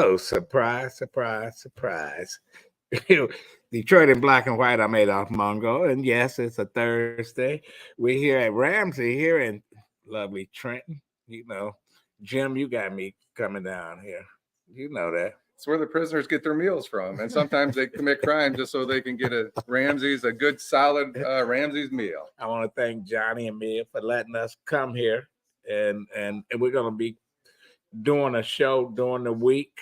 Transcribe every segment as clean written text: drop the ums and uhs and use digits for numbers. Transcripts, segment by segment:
Oh, surprise, surprise, surprise. Detroit in black and white, I'm Adolph Mongo. And yes, it's a Thursday. We're here at Ramsey here in lovely Trenton. Jim, you got me coming down here. You know that. It's where the prisoners get their meals from. And sometimes they commit crime just so they can get a good solid Ramsey's meal. I want to thank Johnny and Mia for letting us come here. And we're going to be doing a show during the week,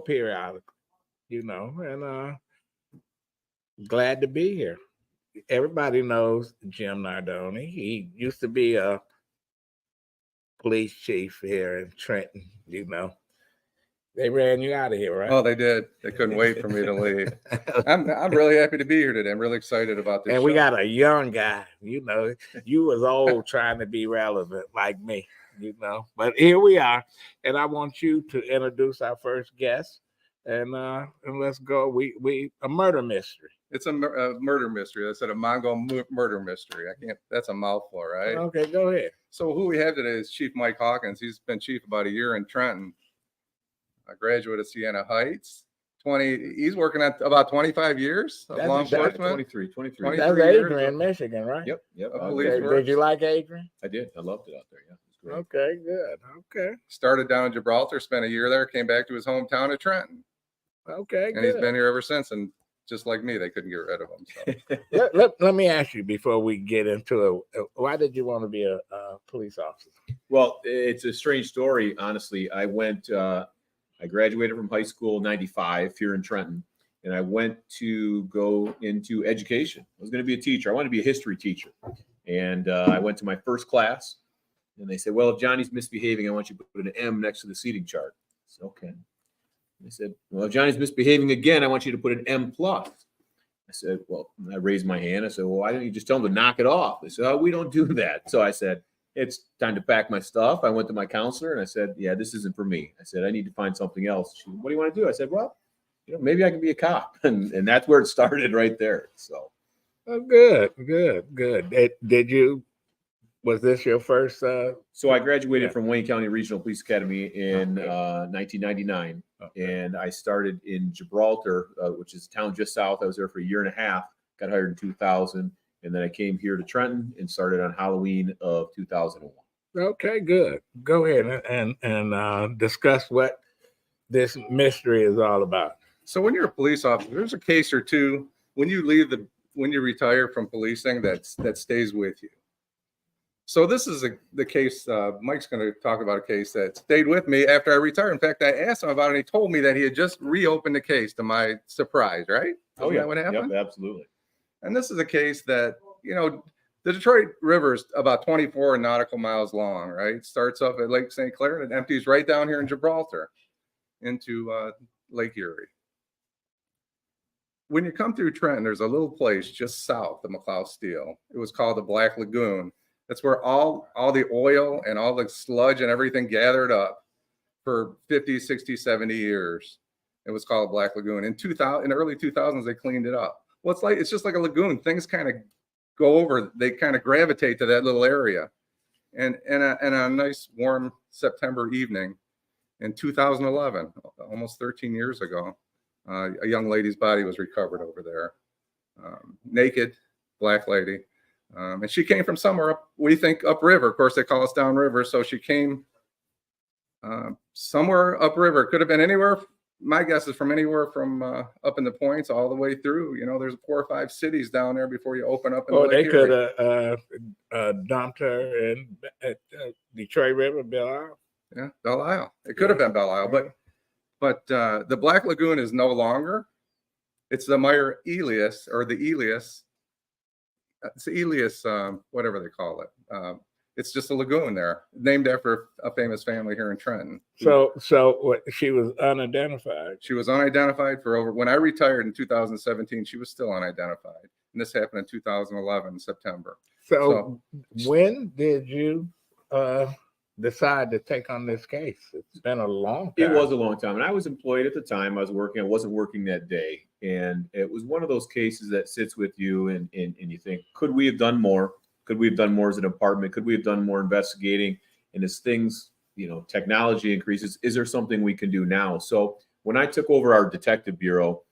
periodically, and glad to be here. Everybody knows Jim Nardoni. He used to be a police chief here in Trenton, They ran you out of here, right? Oh, they did. They couldn't wait for me to leave. I'm really happy to be here today. I'm really excited about this. And we got a young guy. You was old trying to be relevant like me, But here we are, and I want you to introduce our first guest, and let's go. We a murder mystery. It's a murder mystery. I said a Mongo murder mystery. I can't. That's a mouthful, right? Okay, go ahead. So who we have today is Chief Mike Hawkins. He's been chief about a year in Trenton. A graduate of Siena Heights. He's working at about 25 years of law enforcement. 23 That's Adrian, Michigan, right? Yep. Okay. Did you like Adrian? I did. I loved it out there. Yeah, it was great. Okay, good. Okay. Started down in Gibraltar, spent a year there, came back to his hometown of Trenton. Okay, and good. He's been here ever since. And just like me, they couldn't get rid of him. So. let me ask you before we get into it, why did you want to be a police officer? Well, it's a strange story, honestly. I graduated from high school in 95 here in Trenton, and I went to go into education. I was going to be a teacher. I wanted to be a history teacher. And I went to my first class, and they said, well, if Johnny's misbehaving, I want you to put an M next to the seating chart. I said, okay. They said, well, if Johnny's misbehaving again, I want you to put an M plus. I said, well, I raised my hand. I said, well, why don't you just tell him to knock it off? They said, oh, we don't do that. So I said, it's time to pack my stuff. I went to my counselor and I said, yeah, this isn't for me. I said, I need to find something else. She said, what do you want to do? I said, well, maybe I can be a cop. And that's where it started right there. So. Oh, good. Was this your first? So I graduated from Wayne County Regional Police Academy in 1999. Okay. And I started in Gibraltar, which is a town just south. I was there for a year and a half, got hired in 2000. And then I came here to Trenton and started on Halloween of 2001. Okay, good. Go ahead and discuss what this mystery is all about. So when you're a police officer, there's a case or two when you retire from policing that stays with you. So this is the case. Mike's going to talk about a case that stayed with me after I retired. In fact, I asked him about it, and he told me that he had just reopened the case, to my surprise. Right? Isn't that what happened? Yep, absolutely. And this is a case that, the Detroit River is about 24 nautical miles long, right? It starts up at Lake St. Clair and it empties right down here in Gibraltar into Lake Erie. When you come through Trenton, there's a little place just south of McLeod Steel. It was called the Black Lagoon. That's where all the oil and all the sludge and everything gathered up for 50, 60, 70 years. It was called Black Lagoon. In the early 2000s, they cleaned it up. Well, it's just like a lagoon. Things kind of go over. They kind of gravitate to that little area. And a nice warm September evening in 2011, almost 13 years ago, a young lady's body was recovered over there, naked, black lady. And she came from somewhere we think upriver. Of course, they call us downriver. So she came somewhere upriver. Could have been anywhere. My guess is from anywhere from up in the points all the way through. There's 4 or 5 cities down there before you open up. They could have dumped her in Detroit River, Belle Isle. Yeah, Belle Isle. It could have been Belle Isle, but the Black Lagoon is no longer. It's the Meyer Elias or the Elias. It's the Elias, whatever they call it. It's just a lagoon there, named after a famous family here in Trenton. So she was unidentified. She was unidentified when I retired in 2017, she was still unidentified. And this happened in 2011, September. So when did you decide to take on this case? It's been a long time. It was a long time. And I was employed at the time. I wasn't working that day. And it was one of those cases that sits with you and you think, could we have done more? Could we have done more as a department? Could we have done more investigating? And as things, technology increases, is there something we can do now? So when I took over our detective bureau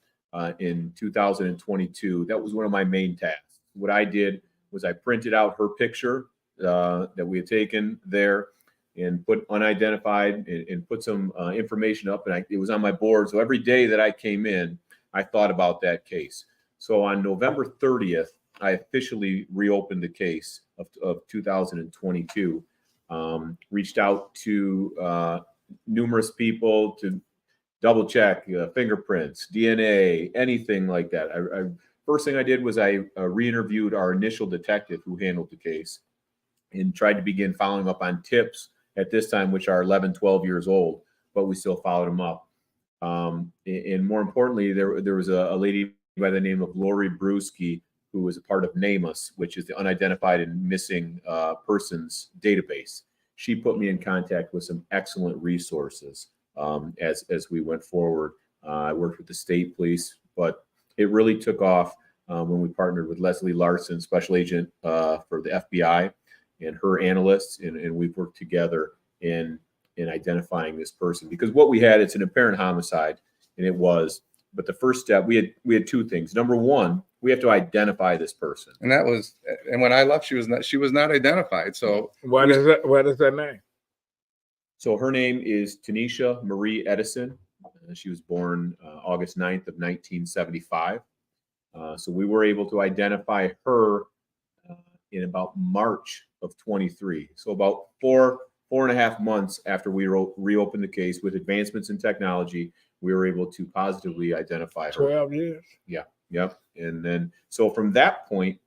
in 2022, that was one of my main tasks. What I did was I printed out her picture that we had taken there and put unidentified and put some information up, and it was on my board. So every day that I came in, I thought about that case. So on November 30th, I officially reopened the case of 2022. Reached out to numerous people to double check fingerprints, DNA, anything like that. First thing I did was I re-interviewed our initial detective who handled the case and tried to begin following up on tips at this time, which are 11, 12 years old, but we still followed them up. And more importantly, there was a lady by the name of Lori Brewski, who was a part of NAMUS, which is the Unidentified and Missing Persons database. She put me in contact with some excellent resources as we went forward. I worked with the state police, but it really took off when we partnered with Leslie Larson, special agent for the FBI, and her analysts, and we've worked together in identifying this person. Because what we had, it's an apparent homicide, and it was. But the first step, we had two things. Number one, we have to identify this person. And when I left, she was not identified. So What is her name? So her name is Tannisha Marie Edison. She was born August 9th of 1975. So we were able to identify her in about March of 23. So about four and a half months after we reopened the case with advancements in technology, we were able to positively identify her. 12 years. Yeah. And then, so from that point,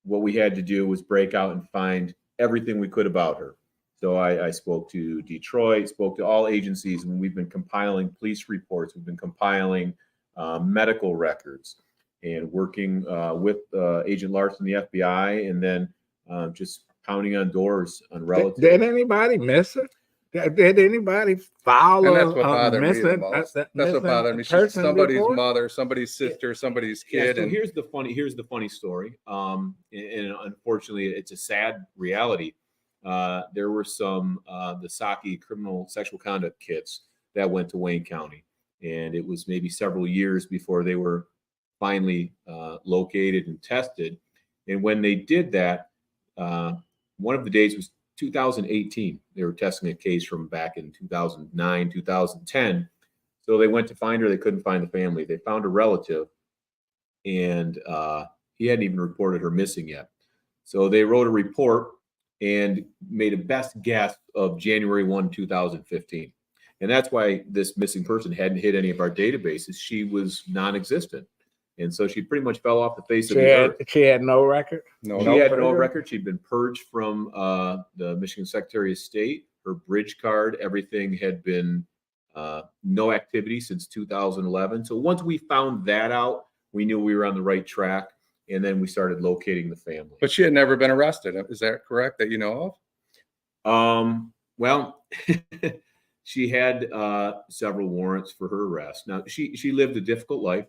what we had to do was break out and find everything we could about her. So I spoke to Detroit, spoke to all agencies, and we've been compiling police reports. We've been compiling medical records and working with Agent Larson, the FBI, and then just pounding on doors on relatives. Did anybody miss her? Did anybody follow? And that's what bothered me the most. That's what bothered me. She's somebody's mother, somebody's sister, somebody's kid. Yeah, so and here's the funny story. And unfortunately, it's a sad reality. There were some the Saki criminal sexual conduct kits that went to Wayne County, and it was maybe several years before they were finally located and tested. And when they did that, one of the days was 2018. They were testing a case from back in 2009, 2010. So they went to find her. They couldn't find the family. They found a relative, and he hadn't even reported her missing yet. So they wrote a report and made a best guess of January 1, 2015. And that's why this missing person hadn't hit any of our databases. She was non-existent. And so she pretty much fell off the face of the earth. She had no record? She had no record. She'd been purged from the Michigan Secretary of State. Her bridge card, everything had been no activity since 2011. So once we found that out, we knew we were on the right track. And then we started locating the family. But she had never been arrested. Is that correct, that you know of? Well, she had several warrants for her arrest. Now, she lived a difficult life.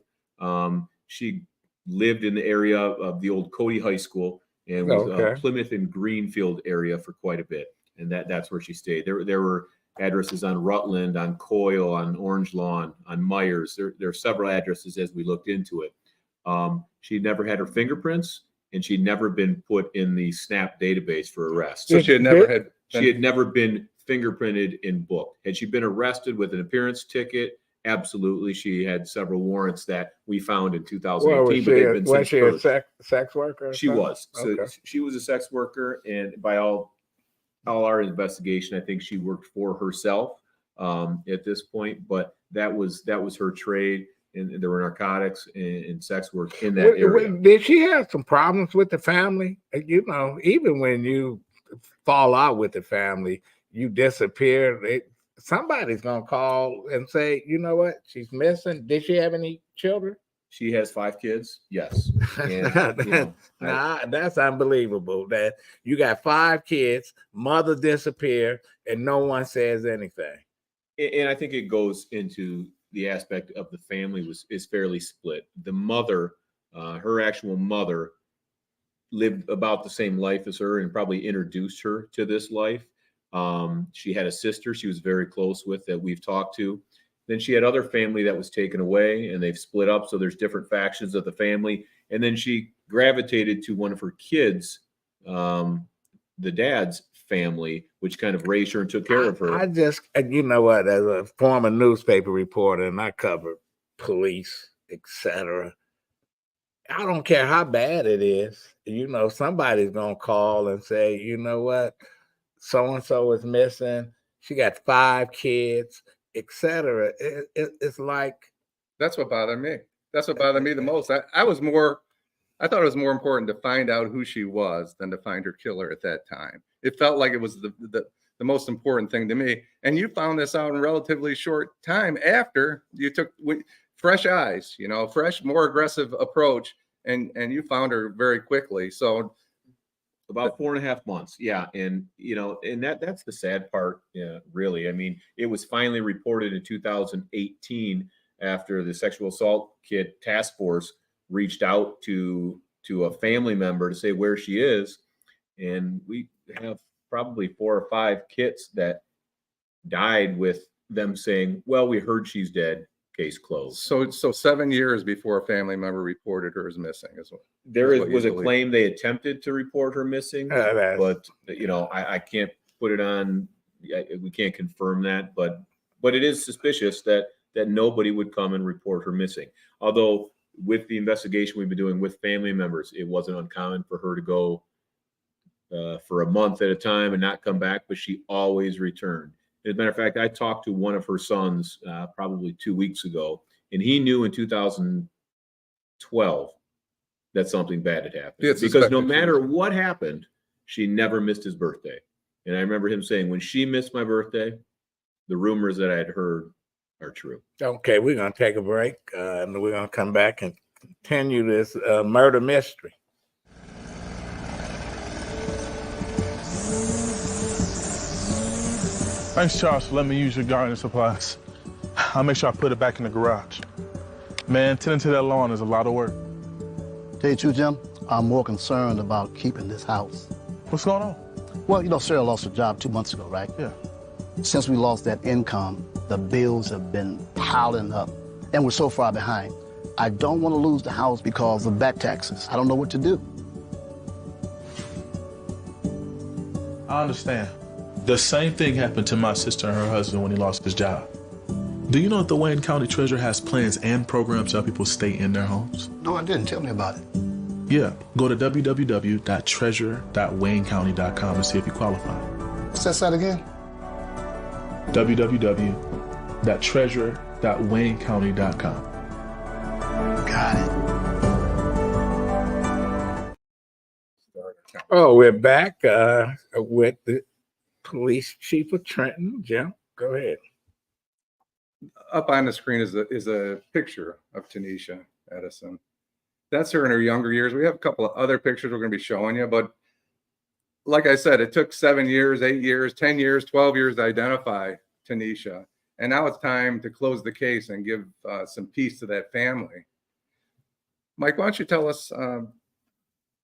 She lived in the area of the old Cody High School and was Plymouth and Greenfield area for quite a bit. And that's where she stayed. There were addresses on Rutland, on Coyle, on Orange Lawn, on Myers. There are several addresses as we looked into it. She'd never had her fingerprints, and she'd never been put in the SNAP database for arrest. So she had never been fingerprinted and booked. Had she been arrested with an appearance ticket? Absolutely. She had several warrants that we found in 2018, but they've been was she a sex worker? She was. So she was a sex worker, and by all our investigation, I think she worked for herself at this point. But that was her trade, and there were narcotics and sex work in that area. Did she have some problems with the family? You know, even when you fall out with the family, you disappear. Somebody's gonna call and say, you know what, she's missing. Did she have any children? She has 5 kids. Yes. And, that's unbelievable. That you got 5 kids, mother disappeared, and no one says anything. And I think it goes into the aspect of the family is fairly split. The mother, her actual mother, lived about the same life as her and probably introduced her to this life. She had a sister she was very close with that we've talked to. Then she had other family that was taken away and they've split up. So there's different factions of the family. And then she gravitated to one of her kids, the dad's family, which kind of raised her and took care of her. I just, you know what, as a former newspaper reporter, and I covered police, etc. I don't care how bad it is. You know, somebody's gonna call and say, you know what, so and so is missing. She got 5 kids, etc. It's like That's what bothered me. That's what bothered me the most. I thought it was more important to find out who she was than to find her killer at that time. It felt like it was the most important thing to me. And you found this out in a relatively short time after you took fresh eyes, you know, fresh, more aggressive approach, and you found her very quickly. So about 4.5 months. Yeah. And, you know, and that's the sad part. Yeah, really. I mean, it was finally reported in 2018 after the sexual assault kit task force reached out to a family member to say where she is. And we have probably 4 or 5 kits that died with them saying, well, we heard she's dead, case closed. So 7 years before a family member reported her as missing is what was a claim they attempted to report her missing, but you know, I can't put it on. We can't confirm that, but it is suspicious that nobody would come and report her missing. Although with the investigation we've been doing with family members, it wasn't uncommon for her to go for a month at a time and not come back, but she always returned. As a matter of fact, I talked to one of her sons probably 2 weeks ago, and he knew in 2012 that something bad had happened. Because no matter what happened, she never missed his birthday. And I remember him saying, when she missed my birthday, the rumors that I had heard are true. Okay, we're going to take a break, and we're going to come back and continue this murder mystery. Thanks, Charles, for letting me use your gardening supplies. I'll make sure I put it back in the garage. Man, tending to that lawn is a lot of work. Tell you the truth, Jim, I'm more concerned about keeping this house. What's going on? Well, you know, Sarah lost her job 2 months ago, right? Yeah. Since we lost that income, the bills have been piling up, and we're so far behind. I don't want to lose the house because of back taxes. I don't know what to do. I understand. The same thing happened to my sister and her husband when he lost his job. Do you know that the Wayne County Treasurer has plans and programs to help people stay in their homes? No, I didn't. Tell me about it. Yeah, go to www.treasure.waynecounty.com and see if you qualify. What's that site again? www.treasure.waynecounty.com. Got it. Oh, we're back with the police chief of Trenton. Jim, go ahead. up on the screen is a picture of Tannisha Edison. That's her in her younger years. We have a couple of other pictures we're going to be showing you, but like I said, it took 7 years, 8 years, 10 years, 12 years to identify Tannisha. And now it's time to close the case and give some peace to that family. Mike, why don't you tell us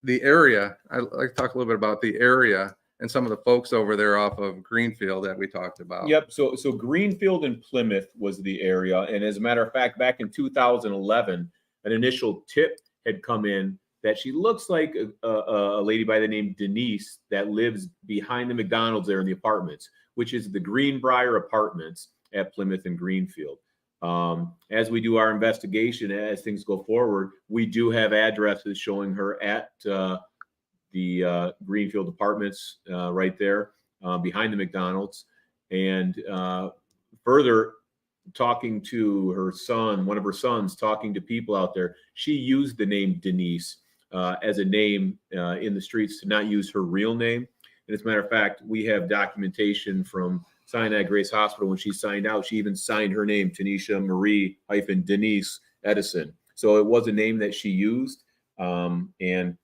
the area? I'd like to talk a little bit about the area and some of the folks over there off of Greenfield that we talked about. Yep. So Greenfield and Plymouth was the area. And as a matter of fact, back in 2011, an initial tip had come in that she looks like a lady by the name Denise that lives behind the McDonald's there in the apartments, which is the Greenbrier Apartments at Plymouth and Greenfield. As we do our investigation, as things go forward, we do have addresses showing her at the Greenfield Apartments right there behind the McDonald's. And further, talking to her son, one of her sons, talking to people out there, she used the name Denise as a name in the streets to not use her real name. And as a matter of fact, we have documentation from Sinai Grace Hospital. When she signed out, she even signed her name, Tannisha Marie Denise Edison. So it was a name that she used. And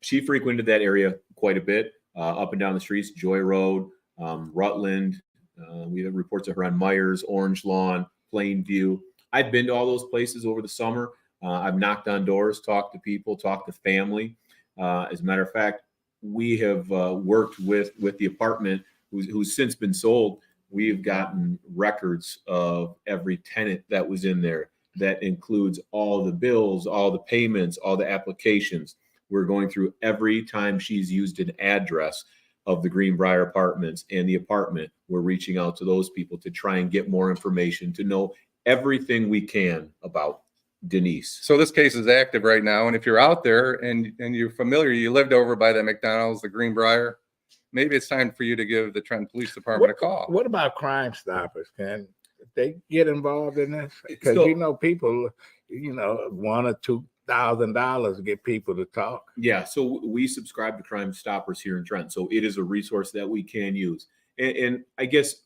she frequented that area quite a bit, up and down the streets, Joy Road, Rutland. We have reports of her on Myers, Orange Lawn, Plainview. I've been to all those places over the summer. I've knocked on doors, talked to people, talked to family. As a matter of fact, we have worked with the apartment who's since been sold. We've gotten records of every tenant that was in there. That includes all the bills, all the payments, all the applications. We're going through every time she's used an address of the Greenbrier Apartments and the apartment. We're reaching out to those people to try and get more information, to know everything we can about Denise. So this case is active right now. And if you're out there and you're familiar, you lived over by that McDonald's, the Greenbrier, maybe it's time for you to give the Trenton Police Department a call. What about Crime Stoppers? Can they get involved in this? Because So- people, $1,000 or $2,000 to get people to talk. Yeah, so we subscribe to Crime Stoppers here in Trenton, so it is a resource that we can use. And I guess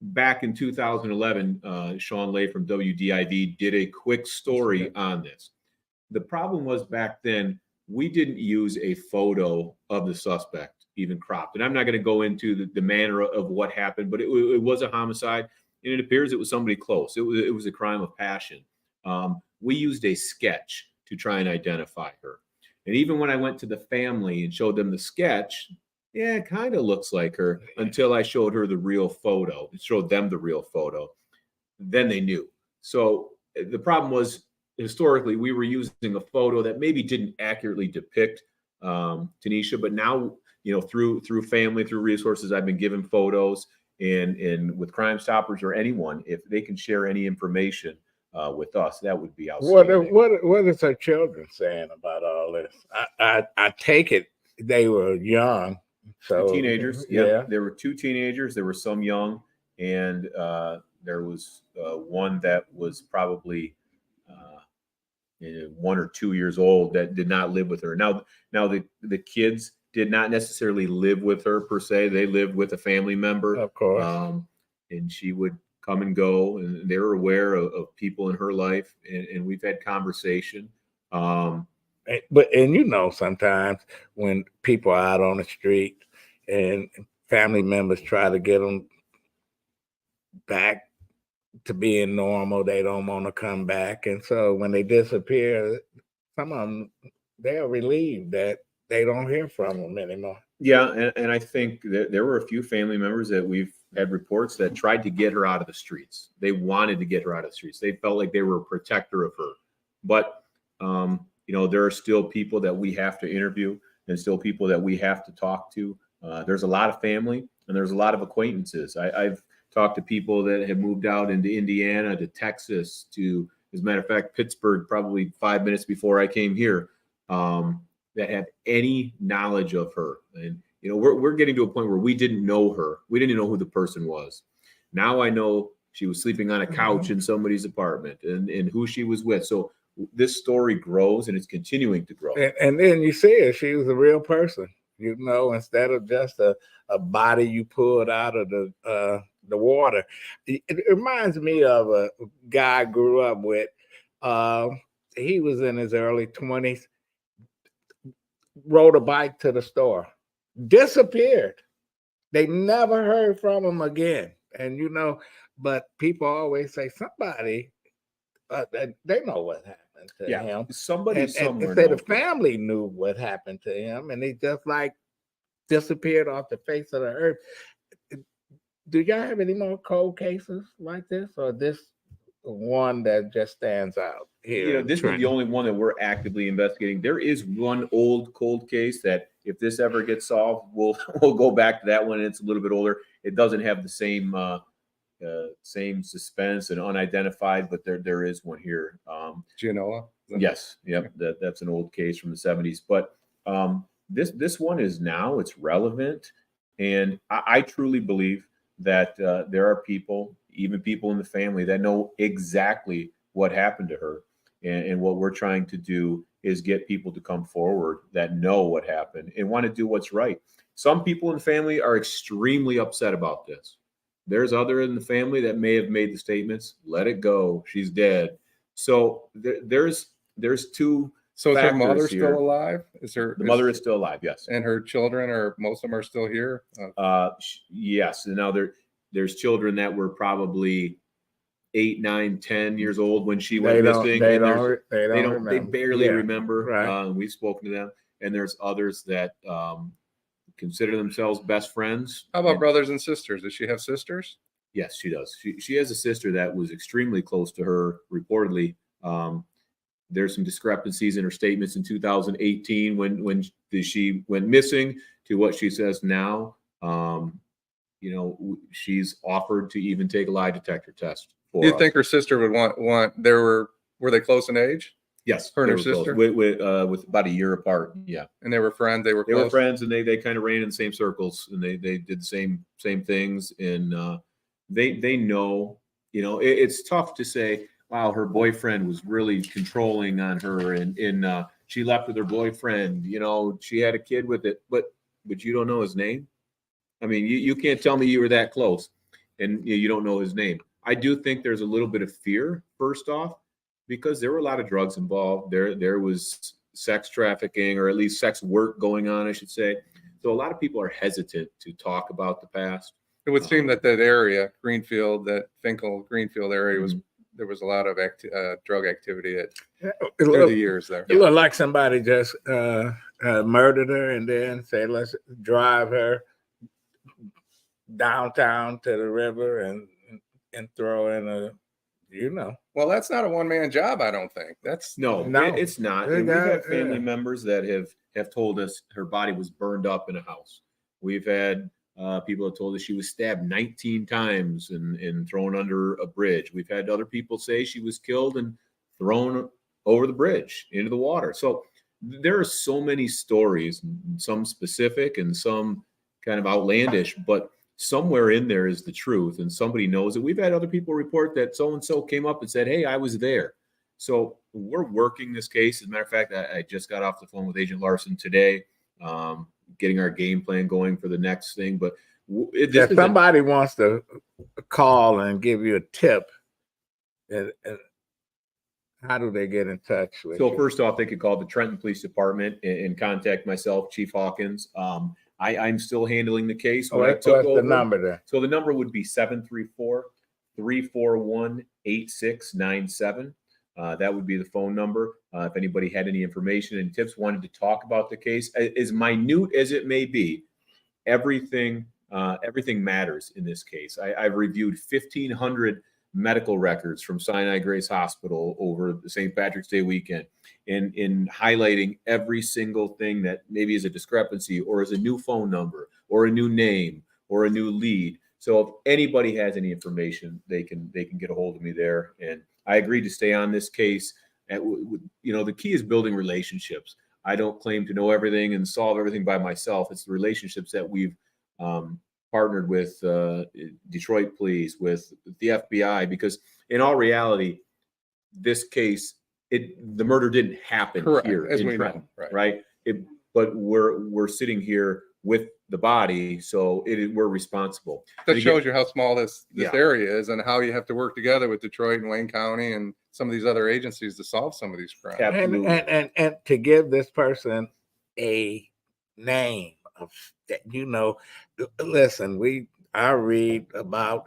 back in 2011, Sean Lay from WDIV did a quick story on this. The problem was back then we didn't use a photo of the suspect, even cropped. And I'm not going to go into the manner of what happened, but it was a homicide, and it appears it was somebody close. It was a crime of passion. We used a sketch to try and identify her. And even when I went to the family and showed them the sketch, yeah, it kind of looks like her, until I showed her the real photo. It showed them the real photo. Then they knew. So the problem was, historically, we were using a photo that maybe didn't accurately depict Tannisha, but now, through family, through resources, I've been given photos, and with Crime Stoppers or anyone, if they can share any information with us, that would be outstanding. What is her children saying about all this? I take it they were young. So Teenagers, yeah. There were 2 teenagers. There were some young, and there was one that was probably 1 or 2 years old that did not live with her. Now the kids did not necessarily live with her per se. They lived with a family member, of course, and she would come and go, and they were aware of people in her life, and we've had conversation. But sometimes when people are out on the street and family members try to get them back to being normal, they don't want to come back. And so when they disappear, some of them, they're relieved that they don't hear from them anymore. Yeah, and I think that there were a few family members that we've had reports that tried to get her out of the streets. They wanted to get her out of the streets. They felt like they were a protector of her. But there are still people that we have to interview, and still people that we have to talk to. There's a lot of family, and there's a lot of acquaintances. I've talked to people that have moved out into Indiana, to Texas, to, as a matter of fact, Pittsburgh, probably 5 minutes before I came here, that have any knowledge of her. And, we're getting to a point where we didn't know her. We didn't know who the person was. Now I know she was sleeping on a couch in somebody's apartment, and who she was with. So this story grows, and it's continuing to grow. And then you see her, she was a real person, instead of just a body you pulled out of the water. It reminds me of a guy I grew up with. He was in his early 20s, rode a bike to the store, disappeared. They never heard from him again. And, but people always say somebody, they know what happened to him. Somebody somewhere. And say the family knew what happened to him, and he just disappeared off the face of the earth. Do y'all have any more cold cases like this, or this one that just stands out here? This is the only one that we're actively investigating. There is one old cold case that, if this ever gets solved, we'll go back to that one. It's a little bit older. It doesn't have the same suspense and unidentified, but there is one here. Genoa? Yes, yep. That's an old case from the 70s. But this one is now, it's relevant, and I truly believe that there are people, even people in the family, that know exactly what happened to her. And what we're trying to do is get people to come forward that know what happened and want to do what's right. Some people in the family are extremely upset about this. There's other in the family that may have made the statements, let it go, she's dead. So there's 2. So is her factors mother here. still alive? The mother is still alive, yes. And her children, or most of them, are still here? Yes. And now there's children that were probably 8, 9, 10 years old when she went missing. They barely remember. Right. We've spoken to them, and there's others that consider themselves best friends. How about And- brothers and sisters? Does she have sisters? Yes, she does. She has a sister that was extremely close to her, reportedly. There's some discrepancies in her statements in 2018 when she went missing to what she says now. She's offered to even take a lie detector test for Do you us. think her sister would want? Were they close in age? Yes, her and they her were close. sister? with about a year apart. Yeah, And they were friends. They were they close. were friends, and they kind of ran in the same circles, and they did the same things, and they know. It's tough to say, wow, her boyfriend was really controlling on her, and she left with her boyfriend. She had a kid with it, but you don't know his name. I mean, you can't tell me you were that close, and you don't know his name. I do think there's a little bit of fear, first off, because there were a lot of drugs involved. There was sex trafficking, or at least sex work going on, I should say. So a lot of people are hesitant to talk about the past. It would seem that area, Greenfield, that Finkel Greenfield area, there was a lot of drug activity through the years there. It looked like somebody just murdered her and then said, let's drive her downtown to the river and throw in a, Well, that's not a one-man job, I don't think. No, it's not. They And we've got- had family yeah. members that have told us her body was burned up in a house. We've had people have told us she was stabbed 19 times and thrown under a bridge. We've had other people say she was killed and thrown over the bridge into the water. So there are so many stories, some specific and some kind of outlandish, but somewhere in there is the truth, and somebody knows it. We've had other people report that so-and-so came up and said, hey, I was there. So we're working this case. As a matter of fact, I just got off the phone with Agent Larson today, getting our game plan going for the next thing. But if somebody wants to call and give you a tip, how do they get in touch with you? So first off, they could call the Trenton Police Department and contact myself, Chief Hawkins. I'm still handling the case. What's the number there? So the number would be 734-341-8697. That would be the phone number. If anybody had any information and tips, wanted to talk about the case, as minute as it may be, everything matters in this case. I've reviewed 1,500 medical records from Sinai Grace Hospital over the St. Patrick's Day weekend, in highlighting every single thing that maybe is a discrepancy or is a new phone number or a new name or a new lead. So if anybody has any information, they can get a hold of me there. And I agreed to stay on this case. The key is building relationships. I don't claim to know everything and solve everything by myself. It's the relationships that we've partnered with Detroit Police, with the FBI, because in all reality, this case, the murder didn't happen here as in we Trenton, know, right? But we're sitting here with the body, so we're responsible. That shows you how small this Yeah. area is, and how you have to work together with Detroit and Wayne County and some of these other agencies to solve some of these crimes. Absolutely. And to give this person a name of that, listen, I read about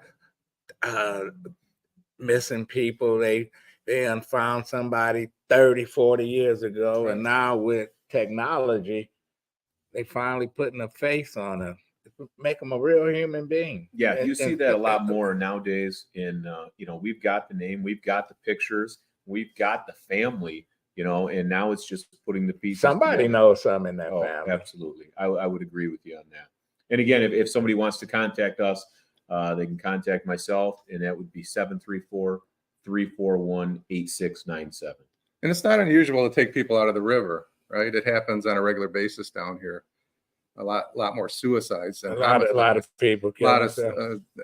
missing people. They found somebody 30, 40 years ago, and now with technology, they finally putting a face on her, make them a real human being. Yeah, you see that a lot more nowadays. We've got the name, we've got the pictures, we've got the family, and now it's just putting the pieces. Somebody together. knows something in that family. Absolutely. I would agree with you on that. And again, if somebody wants to contact us, they can contact myself, and that would be 734-341-8697. And it's not unusual to take people out of the river, right? It happens on a regular basis down here. A lot more suicides. A lot of people.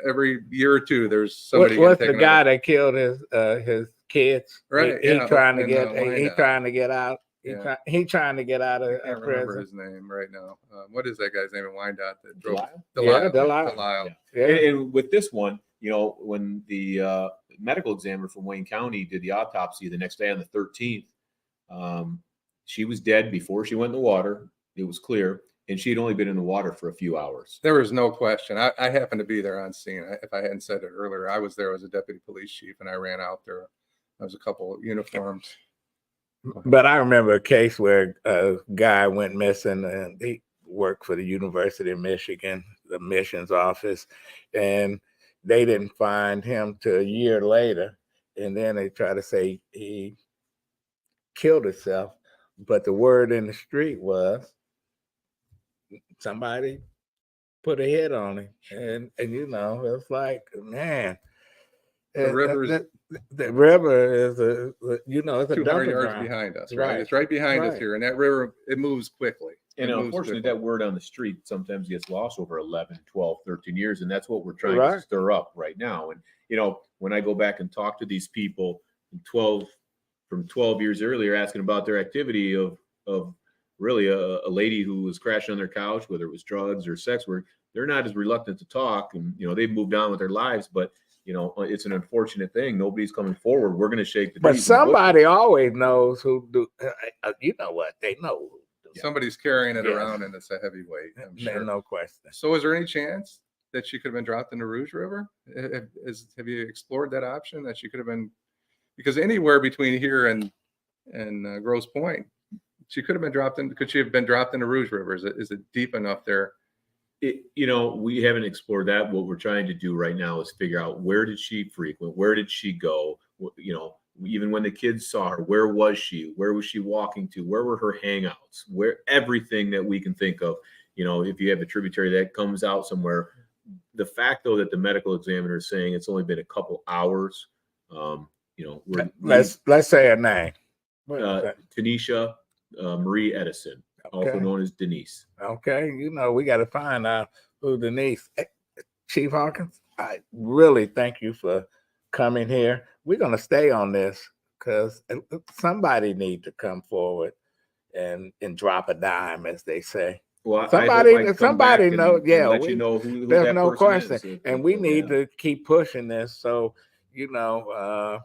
Every year or two, there's somebody. What's the guy that killed his kids? Right. He trying to get. He trying to get out. He trying to get out of I can't remember prison. his name right now. What is that guy's name in Wyandotte that drove? Delisle. Yeah. And with this one, when the medical examiner from Wayne County did the autopsy the next day on the 13th, she was dead before she went in the water. It was clear. And she had only been in the water for a few hours. There was no question. I happened to be there on scene. If I hadn't said it earlier, I was there as a deputy police chief, and I ran out there. There was a couple of uniforms. But I remember a case where a guy went missing, and worked for the University of Michigan, the missions office, and they didn't find him till a year later. And then they try to say he killed himself. But the word in the street was somebody put a hit on him. And you know, it's like, man. The river The river is it's a 200 dumping yards ground. behind us, Right. right? It's right behind us Right. here. And that river, it moves quickly. And It moves unfortunately, quickly. that word on the street sometimes gets lost over 11, 12, 13 years. And that's what we're trying Right. to stir up right now. And, you know, when I go back and talk to these people from 12 years earlier, asking about their activity of really a lady who was crashing on their couch, whether it was drugs or sex work, they're not as reluctant to talk. And, you know, they've moved on with their lives, but you know, it's an unfortunate thing. Nobody's coming forward. We're going to shake the But trees and bushes. somebody always knows who do. You know what? They know who do. Somebody's carrying it Yes. around and it's a heavy weight, I'm There's sure. no question. So is there any chance that she could have been dropped in the Rouge River? Have you explored that option that she could have been, because anywhere between here and Grosse Pointe, she could have been dropped in, could she have been dropped in the Rouge River? Is it deep enough there? You know, we haven't explored that. What we're trying to do right now is figure out where did she frequent? Where did she go? You know, even when the kids saw her, where was she? Where was she walking to? Where were her hangouts? Where everything that we can think of, you know, if you have a tributary that comes out somewhere. The fact, though, that the medical examiner is saying it's only been a couple hours, you know, Let's say a name. What is that? Tannisha Marie Edison, also Okay. known as Denise. Okay, you know, we got to find out who Denise. Chief Hawkins, I really thank you for coming here. We're going to stay on this because somebody need to come forward and drop a dime, as they say. Well, somebody know. Yeah, let you know who there's that no person question, is. and we need to keep pushing this. So you know,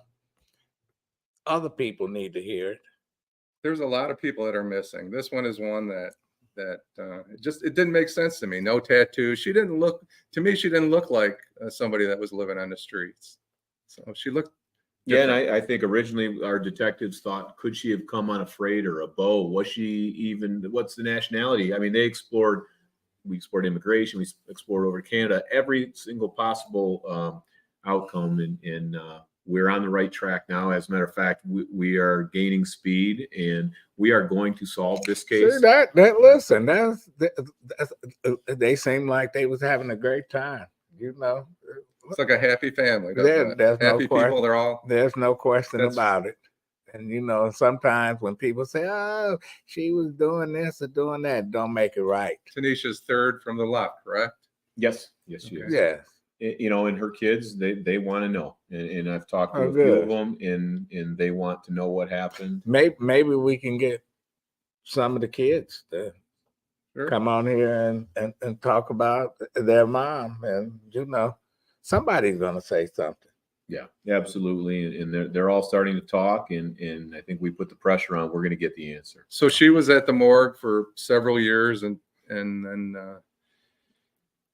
other people need to hear it. There's a lot of people that are missing. This one is one that it didn't make sense to me. No tattoos. She didn't look like somebody that was living on the streets. So she looked. Yeah, and I think originally our detectives thought, could she have come on a freight or a boat? Was she even? What's the nationality? I mean, we explored immigration, we explored over Canada, every single possible outcome, and we're on the right track now. As a matter of fact, we are gaining speed, and we are going to solve this case. See, listen, they seem like they was having a great time. You know, It's like a happy family. There's Happy no question. people. They're all. There's no question That's- about it. And you know, sometimes when people say, "Oh, she was doing this or doing that," don't make it right. Tanisha's third from the left, correct? Yes, she is. Yes. You know, and her kids, they want to know, and I've talked to Oh, a few good. of them, and they want to know what happened. Maybe we can get some of the kids to Sure. come on here and talk about their mom, and you know, somebody's gonna say something. Yeah, absolutely, and they're all starting to talk, and I think we put the pressure on. We're going to get the answer. So she was at the morgue for several years, and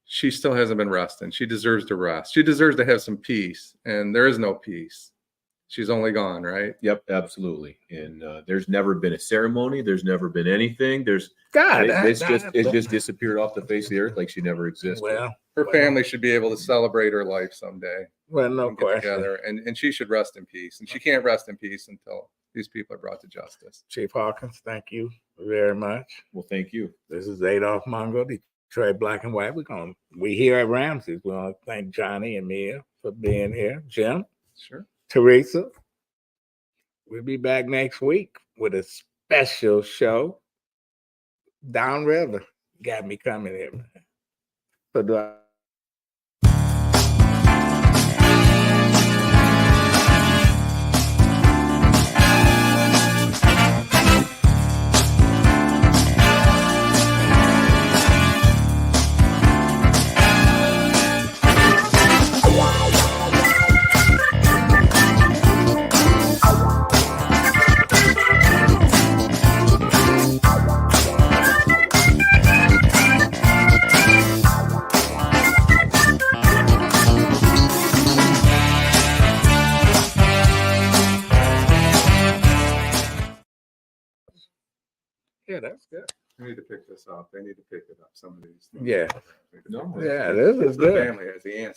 she still hasn't been resting. She deserves to rest. She deserves to have some peace, and there is no peace. She's only gone, right? Yep, absolutely. And there's never been a ceremony. There's never been anything. God, It just disappeared off the face of the earth like she never existed. well, Her family should be able to celebrate her life someday. no And get question. together, and she should rest in peace. And she can't rest in peace until these people are brought to justice. Chief Hawkins, thank you very much. Well, thank you. This is Adolph Mongo, Detroit Black and White. We here at Ramsey's. We want to thank Johnny and Mia for being here. Jim, Sure. Teresa. We'll be back next week with a special show. Downriver got me coming here, man. So do I. Yeah, that's good. We need to pick this up. They need to pick it up. Some of these. Yeah. No. Yeah, this is The good. family has the answer.